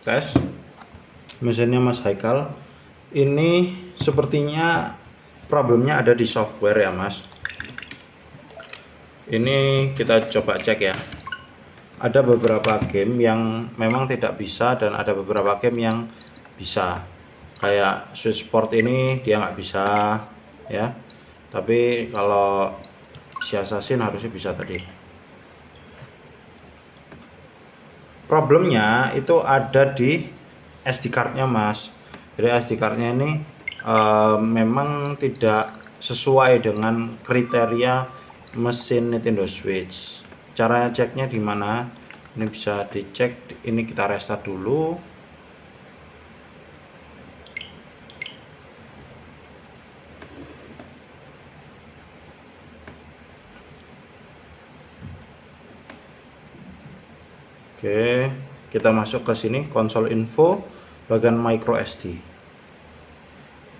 tes mesinnya Mas Haikal. Ini sepertinya problemnya ada di software ya Mas. Ini kita coba cek ya. Ada beberapa game yang memang tidak bisa dan ada beberapa game yang bisa. Kayak Switch Sport ini dia nggak bisa ya. Tapi kalau si Assassin harusnya bisa tadi. Problemnya itu ada di SD cardnya Mas. Jadi SD cardnya ini memang tidak sesuai dengan kriteria mesin Nintendo Switch. Cara ceknya di mana? Ini bisa dicek. Ini kita restart dulu. Oke, kita masuk ke sini konsol info bagian micro SD.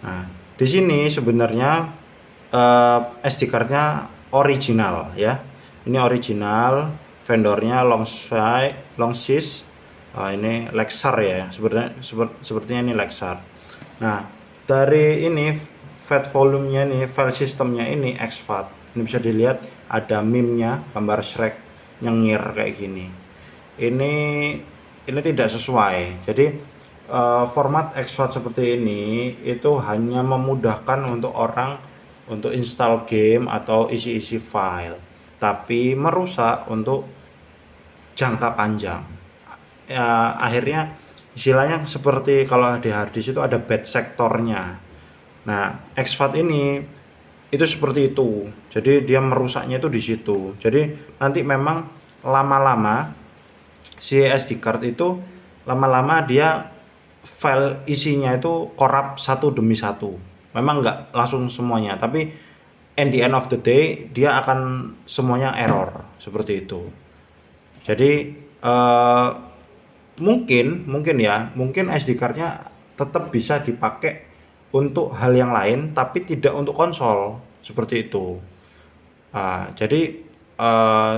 Nah, di sini sebenarnya SD cardnya original ya. Ini original, vendornya Longsys. Ini Lexar ya, sepertinya ini Lexar. Nah, dari ini fat volumenya nih, file sistemnya ini exFAT. Ini bisa dilihat ada meme-nya, gambar Shrek nyengir kayak gini. Ini tidak sesuai. Jadi format exFAT seperti ini itu hanya memudahkan untuk orang untuk install game atau isi-isi file, tapi merusak untuk jangka panjang. Ya, akhirnya istilahnya seperti kalau di harddisk itu ada bad sektornya. Nah, exFAT ini itu seperti itu. Jadi dia merusaknya itu di situ. Jadi nanti memang lama-lama si SD card itu lama-lama dia file isinya itu korup satu demi satu. Memang nggak langsung semuanya, tapi at the end of the day dia akan semuanya error seperti itu. Jadi mungkin SD cardnya tetap bisa dipakai untuk hal yang lain, tapi tidak untuk konsol seperti itu. Jadi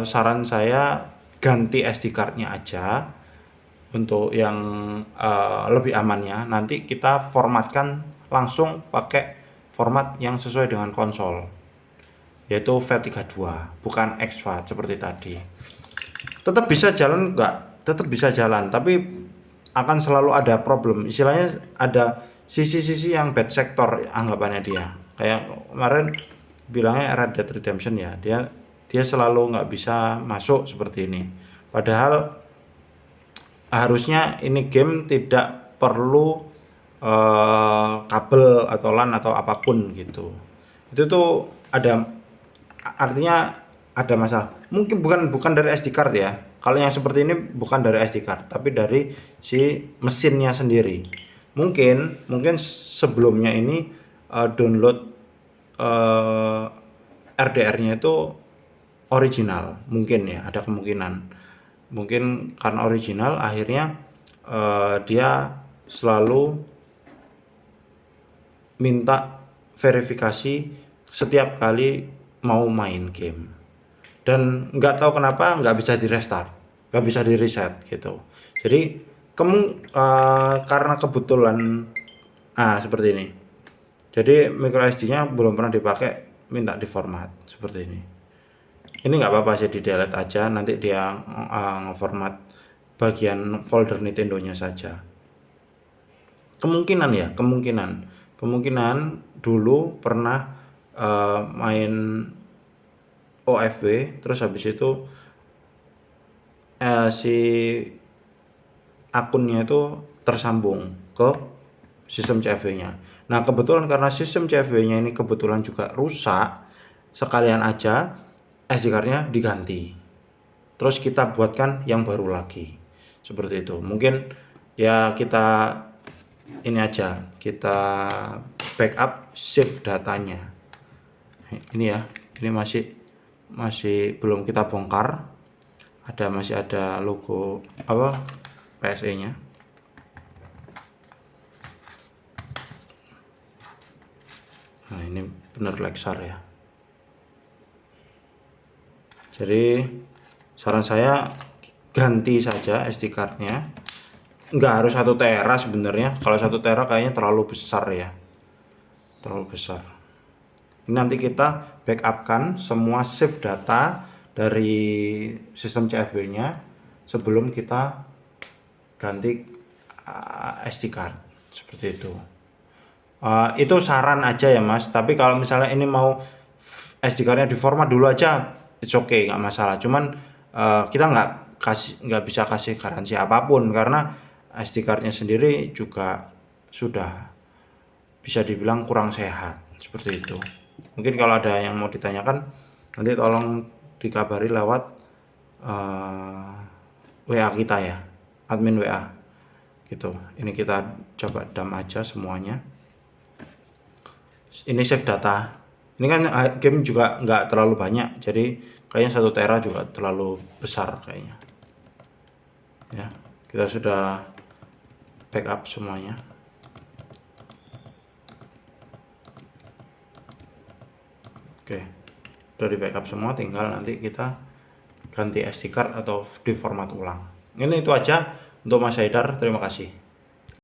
saran saya ganti SD cardnya aja untuk yang lebih amannya. Nanti kita formatkan langsung pakai format yang sesuai dengan konsol, yaitu FAT32, bukan exFAT seperti tadi. Tetap bisa jalan enggak? Tetap bisa jalan, tapi akan selalu ada problem. Istilahnya ada sisi-sisi yang bad sector anggapannya dia. Kayak kemarin bilangnya Red Dead Redemption ya, dia selalu nggak bisa masuk seperti ini. Padahal harusnya ini game tidak perlu kabel atau LAN atau apapun gitu. Itu tuh artinya ada masalah. Mungkin bukan dari SD card ya. Kalau yang seperti ini bukan dari SD card, tapi dari si mesinnya sendiri. Mungkin sebelumnya ini download RDR-nya itu original, mungkin ya, ada kemungkinan. Mungkin karena original akhirnya dia selalu minta verifikasi setiap kali mau main game, dan nggak tahu kenapa nggak bisa di restart, nggak bisa di reset gitu. Jadi karena kebetulan seperti ini, jadi micro SD nya belum pernah dipakai, minta di format seperti ini. Ini nggak apa-apa sih, di delete aja, nanti dia ngeformat bagian folder Nintendo nya saja. Kemungkinan dulu pernah main OFW, terus habis itu si akunnya itu tersambung ke sistem CFW-nya. Nah, kebetulan karena sistem CFW-nya ini kebetulan juga rusak, sekalian aja SD card-nya diganti. Terus kita buatkan yang baru lagi. Seperti itu. Mungkin ya kita ini aja, kita backup save datanya. Ini ya, ini masih belum kita bongkar. Masih ada logo PSE-nya. Nah, ini bener Lexar ya. Jadi saran saya ganti saja SD card-nya. nggak harus 1 tera sebenarnya. Kalau 1 tera kayaknya terlalu besar ya, terlalu besar. Ini nanti kita backupkan semua save data dari sistem CFW-nya sebelum kita ganti SD card seperti itu. Itu saran aja ya Mas. Tapi kalau misalnya ini mau SD card-nya diformat dulu aja, it's okay, nggak masalah. Cuman kita nggak bisa kasih garansi apapun karena SD card-nya sendiri juga sudah bisa dibilang kurang sehat seperti itu. Mungkin kalau ada yang mau ditanyakan nanti tolong dikabari lewat WA kita ya, admin WA gitu. Ini kita coba dam aja semuanya. Ini save data. Ini kan game juga nggak terlalu banyak, jadi kayaknya 1 tera juga terlalu besar kayaknya. Ya, kita sudah backup semuanya. Oke, udah di backup semua, tinggal nanti kita ganti SD card atau di format ulang. Ini itu aja untuk Mas Haidar, terima kasih.